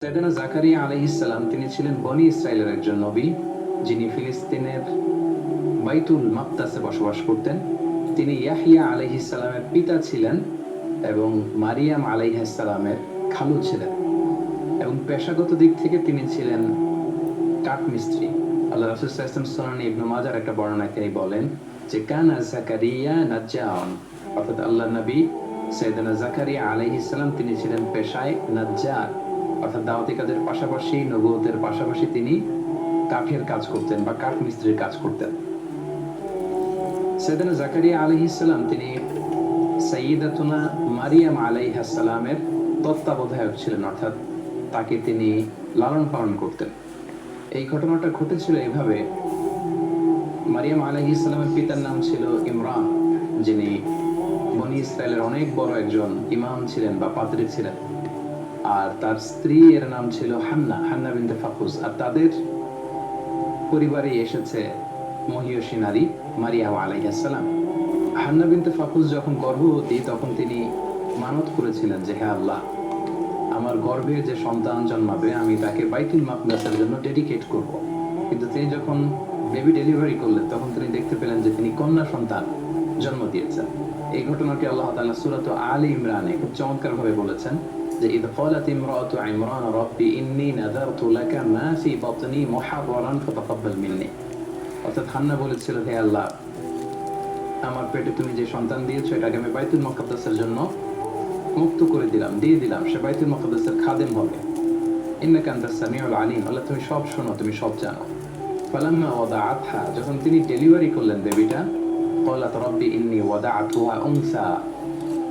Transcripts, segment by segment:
সাইয়েদনা জাকারিয়া আলাইহিস সালাম তিনি ছিলেন বনি ইসরাইলের একজন নবী, যিনি ফিলিস্তিনের বাইতুল মাকদাসে বসবাস করতেন। তিনি ইয়াহিয়া আলাইহিস সালামের পিতা ছিলেন এবং মারিয়াম আলাইহিস সালামের খালু ছিলেন, এবং পেশাগত দিক থেকে তিনি ছিলেন কাঠমিস্ত্রি। আল্লাহ রাসূল সাল্লাল্লাহু আলাইহি ওয়াসাল্লাম সুনান ইবনে মাজার একটা বর্ণনায় তিনি বলেন যে কানা জাকারিয়া নাজ্জারন, অর্থাৎ আল্লাহর নবী সাইয়েদনা জাকারিয়া আলাইহিস সালাম তিনি ছিলেন পেশায় নাজ্জার, অর্থাৎ দাওয়াতি কাজের পাশাপাশি নবুয়তের পাশাপাশি তিনি কাঠের কাজ করতেন বা কাঠ মিস্ত্রির কাজ করতেন। সাইয়েদনা জাকারিয়া আলাইহিস সালাম তিনি সাইয়্যিদাতুনা মারিয়াম আলাইহিস সালামের তত্ত্বাবধায়ক ছিলেন, অর্থাৎ তাকে তিনি লালন পালন করতেন। এই ঘটনাটা ঘটেছিল এভাবে, মারিয়াম আলাইহিস সালামের পিতার নাম ছিল ইমরান, যিনি বনি ইসরায়েলের অনেক বড় একজন ইমাম ছিলেন বা পাদ্রী ছিলেন, আর তার স্ত্রী এর নাম ছিল হান্না বিনতে ফাকুস। আর তাদের পরিবারে এসেছে মহিয়সী নারী মারিয়াম আলাইহিস সালাম। হান্না বিনতে ফাকুস যখন গর্ভবতী তখন তিনি মানত করেছিলেন যে হে আল্লাহ, আমার গর্ভে যে সন্তান জন্মাবে আমি তাকে বাইতুল মাকদাসের জন্য ডেডিকেট করব। কিন্তু তিনি যখন বেবি ডেলিভারি করলেন তখন তিনি দেখতে পেলেন যে তিনি কন্যা সন্তান জন্ম দিয়েছেন। এই ঘটনাটি আল্লাহ তাআলা সূরা আলে ইমরানে খুব চমৎকার ভাবে বলেছেন যে ইদ ক্বালাত ইমরাতু ইমরান রাব্বি ইন্নী নাযারতু লাকা মা ফি বাতনি মুহাররারান ফাতাকাব্বাল মিন্নি। অর্থাৎ হান্না বলেছিল, হে আল্লাহ, আমার পেটে তুমি যে সন্তান দিয়েছো এটাকে আমি বাইতুল মাকদাসের জন্য মুক্ত করে দিলাম, দিয়ে দিলাম, সে বাইতুল মাকদাসের খাদেম হবে। ইন্নাকা আনতাস সামিউল আলিম, আল্লাহ তুমি সব শোনো, তুমি সব জানো। ফালাম্মা ওয়াদাআতহা, যখন তিনি ডেলিভারি করলেন বেবিটা, ক্বালাত রাব্বি ইন্নী ওয়াদাআতুহা উনসা,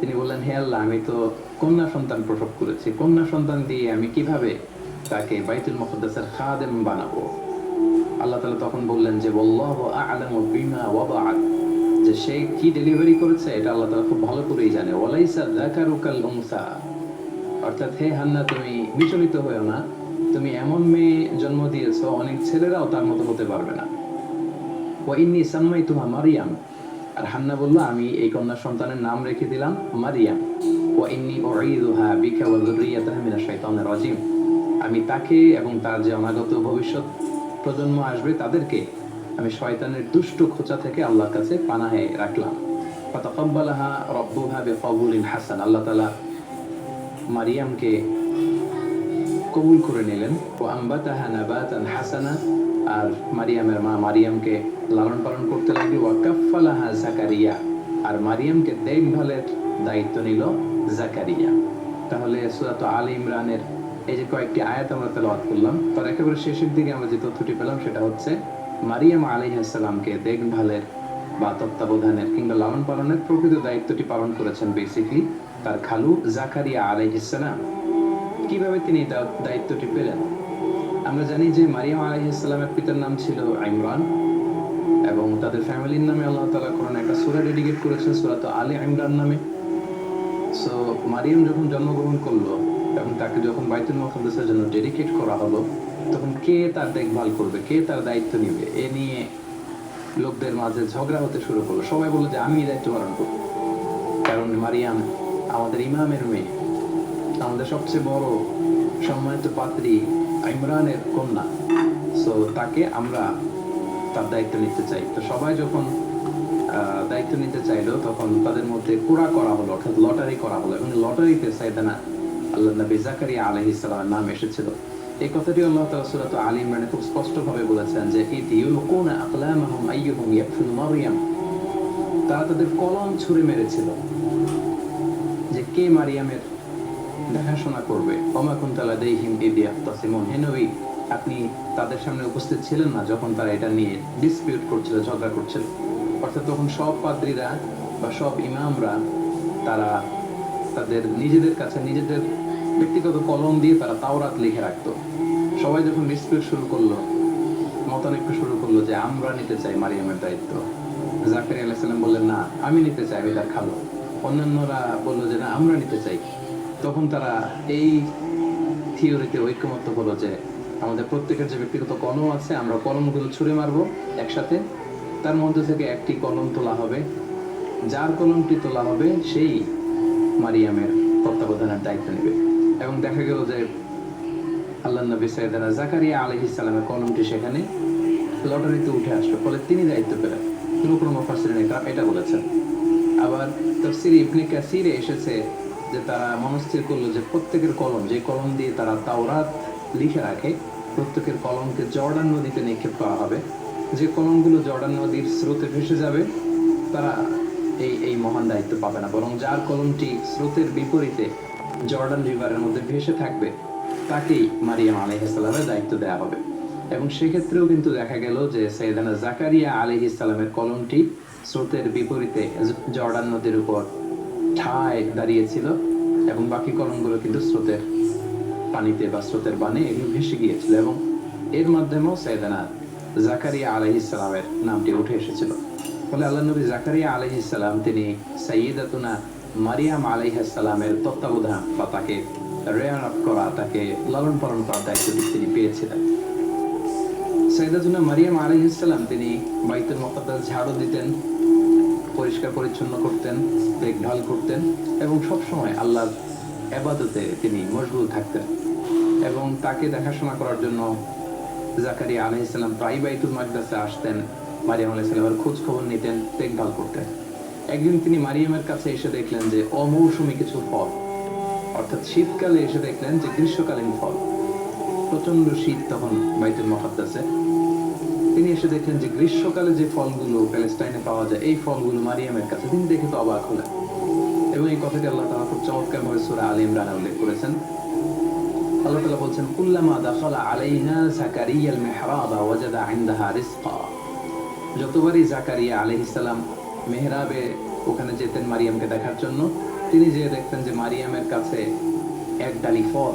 তিনি বললেন হে আল্লাহ, আমি তো কন্যা সন্তান প্রসব করেছি, কন্যা সন্তান দিয়ে আমি কিভাবে তাকে বাইতুল মুকদ্দাসের খাদেম বানাবো? আল্লাহ তাআলা তখন বললেন যে ওয়াল্লাহু আ'লামু বিমা ওয়াদাআত, যে সে কি ডেলিভারি করেছে এটা আল্লাহ তাআলা খুব ভালো করেই জানে। ওয়ালাইসা যাকারু কাল উনসা, অর্থাৎ হে হান্না, তুমি বিচলিত হয়ো না, তুমি এমন মেয়ে জন্ম দিয়েছো অনেক ছেলেরাও তার মতো হতে পারবে না। ওয়া ইন্নী সাম্মাইতুহা মারিয়াম, আর হান্না বলল আমি এই কন্যা সন্তানের নাম রেখে দিলাম মারিয়াম। ওয়া ইন্নী উঈযুহা বিকা ওয়া যুররিয়াতাহা মিনাশ শাইতানির রাজিম, আমি তাকে এবং তার যে অনাগত ভবিষ্যৎ প্রজন্ম আসবে তাদেরকে আমি শয়তানের দুষ্ট খোঁচা থেকে আল্লাহর কাছে পানাহে রাখলাম। ফাতাকাব্বালাহা রাব্বুহা বিকবুলিন হাসান, আল্লাহ তাআলা মারিয়ামকে কবুল করে নিলেন। ওয়া আনবাতাহা নাবাতান হাসানা, আর মারিয়ামের মা মারিয়ামকে লালন পালন করতে লাগলো। ওয়া কাফফালাহা জাকারিয়া, আর মারিয়ামকে দেখভালের দায়িত্ব নিল জাকারিয়া। তাহলে সূরা আলে ইমরানের এই যে কয়েকটি আয়াত আমরা তেলাওয়াত করলাম, তার একেবারে শেষের দিকে আমরা যে তথ্যটি পেলাম সেটা হচ্ছে মারিয়াম আলাইহিস সালামকে দেখভালের বা তত্ত্বাবধানের কিংবা লালন পালনের প্রকৃত দায়িত্বটি পালন করেছেন বেসিকলি তার খালু জাকারিয়া আলাইহিস সালাম। কিভাবে তিনি দায়িত্বটি পেলেন? আমরা জানি যে মারিয়াম আলাইহিস সালামের পিতার নাম ছিল ইমরান, এবং তাদের ফ্যামিলির নামে আল্লাহ তাআলা কোরআনে একটা সূরা ডেডিকেট করেছেন, সূরা আলে ইমরান নামে। সো মারিয়াম যখন জন্মগ্রহণ করলো এবং তাকে যখন বাইতুল মুকদ্দাসের জন্য ডেডিকেট করা হলো, তখন কে তার দেখভাল করবে, কে তার দায়িত্ব নেবে, এ নিয়ে লোকদের মাঝে ঝগড়া হতে শুরু করলো। সবাই বললো যে আমি দায়িত্ব পালন করব, কারণ মারিয়াম আমাদের ইমামের মেয়ে, আমাদের সবচেয়ে বড় সম্মানিত পাত্রী ইমরানের কন্যা, সো তাকে আমরা তার দায়িত্ব নিতে চাই। তো সবাই যখন দায়িত্ব নিতে চাইলো তখন তাদের মধ্যে কুড়া করা হলো, অর্থাৎ লটারি করা হলো, এবং লটারিতে সাইয়েদনা আল্লাহর নবী জাকারিয়া আলাইহিস সালামের নাম এসেছিল। এই কথাটি আল্লাহ তাআলা সূরা আলে ইমরানে খুব স্পষ্টভাবে বলেছেন যে ইদ ইউলকুনা আকলামাহুম আইয়ুহুম ইয়াকফুলু মারইয়াম, তারা তাদের কলম ছুঁড়ে মেরেছিল যে কে মারিয়ামের দেখাশোনা করবে। ওমা কুনতা লাদাইহিম ইদ ইয়াখতাসিমুন, হে নবী, আপনি তাদের সামনে উপস্থিত ছিলেন না যখন তারা এটা নিয়ে ডিসপিউট করছিল, ঝগড়া করছিল। অর্থাৎ তখন সব পাদ্রীরা বা সব ইমামরা তারা তাদের নিজেদের কাছে নিজেদের ব্যক্তিগত কলম দিয়ে তারা তাওরাত লিখে রাখতো। সবাই যখন ডিসপিউট শুরু করলো, মতানৈক্য শুরু করলো যে আমরা নিতে চাই মারিয়ামের দায়িত্ব, জাকারিয়া আলাইহিস সালাম বললেন না আমি নিতে চাই, আমি তার খালো। অন্যান্যরা বললো যে না আমরা নিতে চাই। তখন তারা এই থিওরিতে ঐক্যমত্য হলো যে আমাদের প্রত্যেকের যে ব্যক্তিগত কলম আছে আমরা কলমগুলো ছুঁড়ে মারবো একসাথে, তার মধ্যে থেকে একটি কলম তোলা হবে, যার কলমটি তোলা হবে সেই মারিয়ামের তত্ত্বাবধানের দায়িত্ব নেবে। এবং দেখা গেল যে আল্লাহর নবী সাইয়েদনা জাকারিয়া আলাইহিস সালামের কলমটি সেখানে লটারিতে উঠে আসলো, ফলে তিনি দায়িত্ব পেলেন। কোনো মুফাসসিরিন এটা বলেছেন। আবার তাফসীর ইবনে কাসিরে এসেছে যে তারা মনস্থির করলো যে প্রত্যেকের কলম, যে কলম দিয়ে তারা তাওরাত লিখে রাখে, প্রত্যেকের কলমকে জর্ডান নদীতে নিক্ষেপ করা হবে। যে কলমগুলো জর্ডান নদীর স্রোতে ভেসে যাবে তারা এই মহান দায়িত্ব পাবে না, বরং যার কলমটি স্রোতের বিপরীতে জর্ডান রিভারের মধ্যে ভেসে থাকবে তাকেই মারিয়াম আলাইহিস সালামের দায়িত্ব দেওয়া হবে। এবং সেক্ষেত্রেও কিন্তু দেখা গেল যে সাইয়েদানা জাকারিয়া আলাইহিস সালামের কলমটি স্রোতের বিপরীতে জর্ডান নদীর উপর ঠায় দাঁড়িয়েছিল, এবং বাকি কলমগুলো কিন্তু স্রোতের পানিতে বা স্রোতের বানে এগুলো ভেসে গিয়েছিল, এবং এর মাধ্যমেও সাইয়েদানা জাকারিয়া আলাইহিস সালামের নামটি উঠে এসেছিল। ফলে আল্লাহ নবী জাকারিয়া আলাইহিস সালাম তিনি সাইয়্যিদাতুনা মারিয়াম আলাইহিস সালামের তত্ত্বাবধান বা তাকে রেয়ার আপ করা, তাকে লালন পালন করার দায়িত্ব তিনি পেয়েছিলেন। সাইয়্যিদাতুনা মারিয়াম আলাইহিস সালাম তিনি বাইতুল মুকাদ্দাস ঝাড়ু দিতেন, পরিষ্কার পরিচ্ছন্ন করতেন, দেখভাল করতেন, এবং সবসময় আল্লাহর ইবাদতে তিনি মশগুল থাকতেন। এবং তাকে দেখাশোনা করার জন্য জাকারিয়া আলাইহিস সালাম প্রায় বাইতুল মাকদাসে আসতেন, মারিয়াম আলাইহিস সালামের খোঁজ খবর নিতেন, দেখভাল করতেন। একদিন তিনি মারিয়ামের কাছে এসে দেখলেন যে অমৌসুমী কিছু ফল, অর্থাৎ শীতকালে এসে দেখলেন যে গ্রীষ্মকালীন ফল, প্রচন্ড শীত তখন বাইতুল মুকাদ্দাসে। তিনি এসে দেখলেন যে গ্রীষ্মকালে যে ফলগুলো প্যালেস্টাইনে পাওয়া যায় এই ফলগুলো মারিয়ামের কাছে। তিনি দেখে তো অবাক হলেন, এবং এই কথাটি আল্লাহ তাআলা খুব চমৎকার ভাবে সূরা আলে ইমরানে উল্লেখ করেছেন। আল্লাহ তাআলা বলছেন, কুল্লামা দাখালা আলাইহা জাকারিয়াল মিহরাবা ওয়াজাদা ইনদাহা রিজকা। যতবারই জাকারিয়া আলাইহিস সালাম মেহরাবে ওখানে যেতেন মারিয়ামকে দেখার জন্য, তিনি যে দেখতেন যে মারিয়ামের কাছে এক ডালি ফল।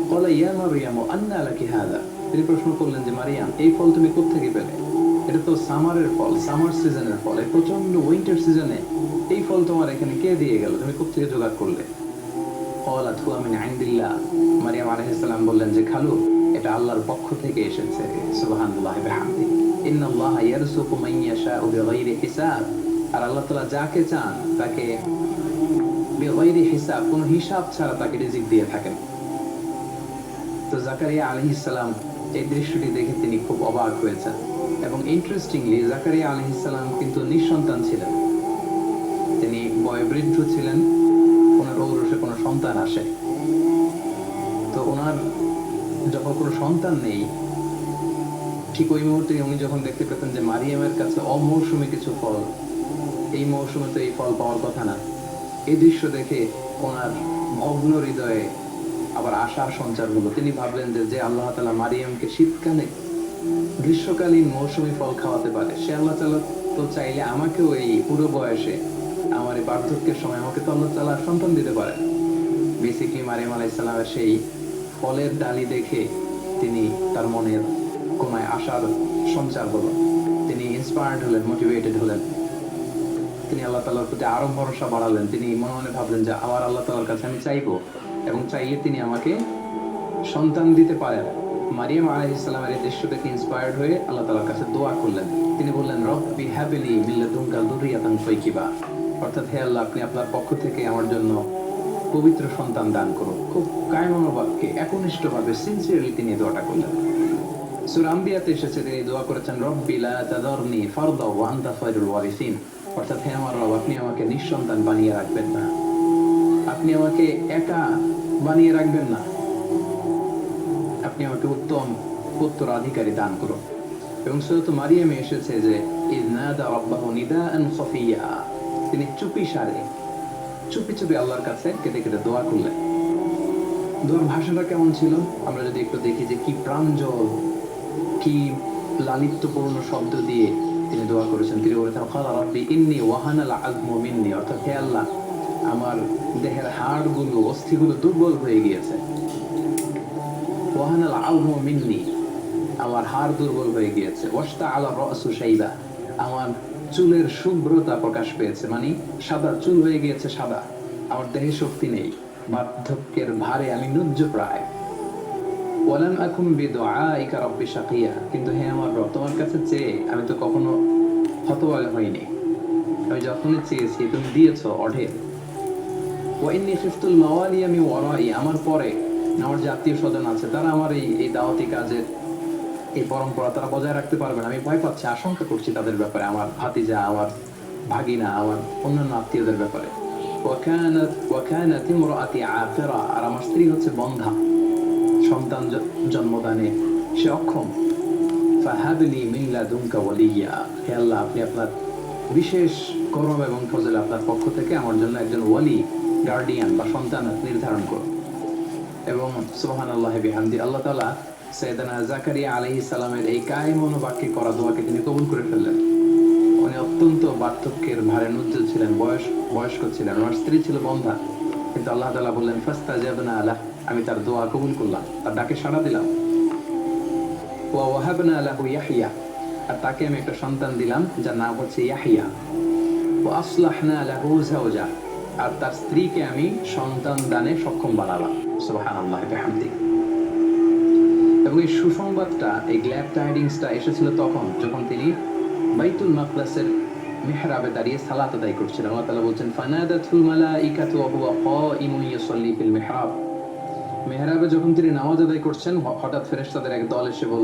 ক্বালা ইয়া মারইয়াম আন্না লাকি হাযা। তিনি প্রশ্ন করলেন যে মারিয়াম, এই ফল তুমি কোত্থেকে পেলে? এটা তো সামারের ফল, সামার সিজনের ফল, এই প্রচন্ড উইন্টার সিজনে এই ফল তোমার এখানে কে দিয়ে গেল? তুমি কোত্থেকে জোগাড় করলে? ক্বালাত হুয়া মিন ইনদিল্লাহ। মারিয়াম আলাইহিস সালাম বললেন যে খালু, এটা আল্লাহর পক্ষ থেকে এসেছে। সুবহানাল্লাহি ওয়া বিহামদিহি। ইন্নাল্লাহা ইয়ারযুকু মান ইয়াশাউ বিগাইরি হিসাব। আর আল্লাহ তাআলা যাকে চান তাকে বিগাইরি হিসাব, কোনো হিসাব ছাড়া তাকে রিজিক দিয়ে থাকেন। তো জাকারিয়া আলাইহিস সালাম এই দৃশ্যটি দেখে তিনি খুব অবাক হয়েছেন। এবং ইন্টারেস্টিংলি জাকারিয়া আলাইহিস সালাম কিন্তু নিঃসন্তান ছিলেন, তিনি বয়োবৃদ্ধ ছিলেন, ওনার ঔরসে কোনো সন্তান আসে। তো ওনার যখন কোনো সন্তান নেই, ঠিক ওই মুহূর্তে উনি যখন দেখতে পেতেন যে মারিয়ামের কাছে অমৌসুমী কিছু ফল, এই মৌসুমে তো এই ফল পাওয়ার কথা না, এই দৃশ্য দেখে ওনার ভগ্ন হৃদয়ে আবার আশার সঞ্চার হলো। তিনি ভাবলেন যে আল্লাহ তাআলা মারিয়ামকে শীতকালে গ্রীষ্মকালীন মৌসুমী ফল খাওয়াতে পারে, সে আল্লাহ তাআলা তো চাইলে আমাকেও এই পুরো বয়সে, আমার এই বার্ধক্যের সময় আমাকে তো আল্লাহ তাআলা সন্তান দিতে পারে। বেসিক্যালি মারিয়াম আলাইহিস সালামের সেই ফলের ডালি দেখে তিনি তার মনের কোনায় আশার সঞ্চার হলো, তিনি ইন্সপায়ার্ড হলেন, মোটিভেটেড হলেন। তিনি আল্লাহ তাআলার প্রতি আরো ভরসা বাড়ালেন। তিনি মনে মনে ভাবলেন যে আবার আল্লাহ তাআলার কাছে আমি চাইবো, এবং চাইলে তিনি আমাকে সন্তান দিতে পারেন। মারিয়াম আলাইহিস সালামের এই দৃশ্য দেখে ইন্সপায়ার্ড হয়ে আল্লাহ তাআলার কাছে দোয়া করলেন। তিনি বললেন, রব্বি হাবলি মিন লাদুনকা যুররিয়াতান তাইয়্যিবা, অর্থাৎ হে আল্লাহ, আপনি আপনার পক্ষ থেকে আমার জন্য পবিত্র সন্তান দান করুন। খুব কায়মনোবাক্যে, একনিষ্ঠভাবে, সিনসিয়ারলি তিনি দোয়াটা করলেন। সূরা আম্বিয়াতে এসেছে তিনি দোয়া করেছেন, রব্বি লা তাযারনি ফারদা ওয়া আনতা খায়রুল ওয়ারিসিন, অর্থাৎ হে আমার রব, আপনি আমাকে নিঃসন্তান বানিয়ে রাখবেন না, আপনি আমাকে একা বানিয়ে রাখবেন না, আপনি আমাকে উত্তম উত্তরাধিকারী দান করুন। এবং সূরা মারিয়ামে এসেছে যে ইযনাদা রাব্বাহু নিদাআন খাফিয়া, তিনি চুপি সারে চুপি চুপি আল্লাহর কাছে কেঁদে কেঁদে দোয়া করলেন। দোয়ার ভাষাটা কেমন ছিল আমরা যদি একটু দেখি, যে কি প্রাঞ্জল, কি লালিত্যপূর্ণ শব্দ দিয়ে তিনি দোয়া করেছেন। তিনি বলেছেন, ক্বালা রাব্বি ইন্নী ওয়াহানাল আযমু মিন্নী, অর্থাৎ হে আল্লাহ, আমার দেহের হাড়গুলো, অস্থিগুলো দুর্বল হয়ে গিয়েছে। ওয়াহানাল আযমু মিন্নী, আমার হাড় দুর্বল হয়ে গিয়েছে। ওয়াশতাআলা রাসু শাইবা, আমার চুলের শুভ্রতা প্রকাশ পেয়েছে, মানে সাদা চুল হয়ে গিয়েছে সাদা, আমার দেহে শক্তি নেই, বার্ধক্যের ভারে আমি নুজ্জ প্রায়। ওয়ালাম আকুম বিদুআইকা রাব্বি শাকিয়া, কিন্তু হে আমার রব, তোমার কাছে চেয়ে আমি তো কখনো হতভাগা হইনি, আমি যখনই চেয়েছি তুমি দিয়েছো অঢেল। ওয়া ইন্নী খিফতুল মাওয়ালিয়া মিন ওয়ারাই, আমার পরে আমার যে আত্মীয় স্বজন আছে তারা আমার এই দাওয়াতি কাজের এই পরম্পরা তারা বজায় রাখতে পারবে না, আমি ভয় পাচ্ছি, আশঙ্কা করছি তাদের ব্যাপারে, আমার ভাতিজা, আমার ভাগিনা, আমার অন্যান্য আত্মীয়দের ব্যাপারে। ওয়াকানাত ইমরাআতি আকিরা, আর আমার স্ত্রী হচ্ছে বন্ধা, সন্তান জন্মদানে সে অক্ষম। ফাহাবলি মিন লাদুনকা ওয়ালিয়্যা, হে আল্লাহ আপনি আপনার বিশেষ করম এবং ফজলে আপনার পক্ষ থেকে আমার জন্য একজন ওয়ালি, গার্ডিয়ান বা সন্তান নির্ধারণ করুন। এবং সুবহানাল্লাহি বিহামদি, আল্লাহ তাআলা সাইয়েদানা জাকারিয়া আলাইহিস সালামের এই কায়েমন বাক্যে করা দোয়াকে তিনি কবুল করে ফেললেন। উনি অত্যন্ত বার্ধক্যের ভারে নুজ্জল ছিলেন, বয়স্ক ছিলেন, ওনার স্ত্রী ছিল বন্ধা, কিন্তু আল্লাহ তাআলা বললেন ফাস্তাজাবনা লাহ, আমি তার দোয়া কবুল করলাম, তার ডাকে সাড়া দিলাম। ওয়া ওয়াহাবনা লাহু ইয়াহইয়া, আর তাকে আমি একটা সন্তান দিলাম যার নাম হচ্ছে ইয়াহইয়া। ওয়া আসলাহনা লাহু যাওজা, আর তার স্ত্রীকে আমি সন্তান দানে সক্ষম বানালাম। সুবহানাল্লাহি বিহামদি। এবং এই সুসংবাদটা, এই গ্ল্যাড টাইডিংসটা এসেছিল তখন যখন তিনি বাইতুল মাকদাসের মিহরাবে দাঁড়িয়ে সালাত আদায় করছিলেন। আল্লাহ তাআলা বলছেন ফানাদাতুল মালাইকাতু ওয়া হুয়া কাইমুন ইউসাল্লি ফিল মিহরাব, মিহরাবে যখন তিনি নামাজ আদায় করছেন হঠাৎ ফেরেশতাদের এক দল এসে বলল